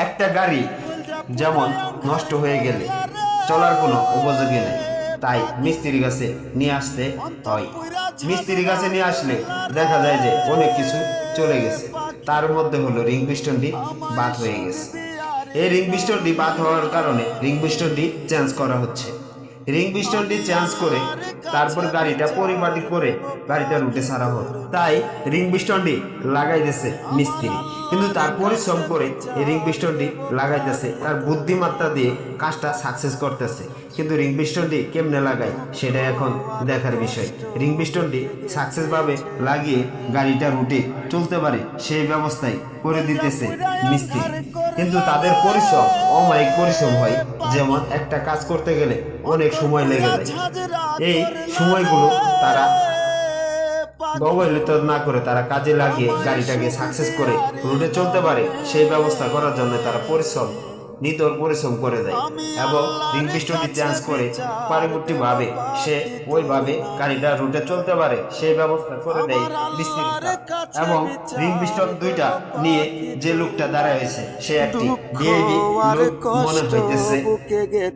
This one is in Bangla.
একটা গাড়ি যেমন নষ্ট হয়ে গেলে চলার কোনো উপযোগী নেই, তাই মিস্ত্রির কাছে নিয়ে আসতে হয়। মিস্ত্রির কাছে নিয়ে আসলে দেখা যায় যে অনেক কিছু চলে গেছে, তার মধ্যে হলো রিং পিস্টনটি বাদ হয়ে গেছে। এই রিং পিস্টনটি বাদ হওয়ার কারণে রিং পিস্টনটি চেঞ্জ করা হচ্ছে। রিং পিস্টনটি চেঞ্জ করে তারপর গাড়িটা পরিপাটি করে গাড়িটা রুটে ছাড়া হোক, তাই রিং পিস্টনটি লাগাইতেছে মিস্ত্রি। কিন্তু তার পরিশ্রম করে এই রিং পিস্টনটি লাগাইতেছে, তার বুদ্ধিমত্তা দিয়ে কাজটা সাকসেস করতেছে। কিন্তু রিং পিস্টনটি কেমনে লাগায় সেটা এখন দেখার বিষয়। রিং পিস্টনটি সাকসেস ভাবে লাগিয়ে গাড়িটা রুটে চলতে পারে সেই ব্যবস্থায় করে দিতেছে মিস্ত্রি। কিন্তু তাদের পরিশ্রম অমায়িক পরিশ্রম হয়, যেমন একটা কাজ করতে গেলে অনেক সময় লেগে যায়। এই সময়গুলো তারা অবহেলিত না করে তারা কাজে লাগিয়ে গাড়িটাকে সাকসেস করে রুটে চলতে পারে সেই ব্যবস্থা করার জন্য তারা নিতর পরিশ্রম করে দেয় এবং রিং পিস্টনটি চেঞ্জ করে পরবর্তী ভাবে সে ওইভাবে গাড়িটা রুটে চলতে পারে সেই ব্যবস্থা করে দেয় মিস্ত্রি। এবং রিং পিস্টন দুইটা নিয়ে যে লোকটা দাঁড়ায় হয়েছে সে একটি ভিআইপি লোক মনে হইতেছে।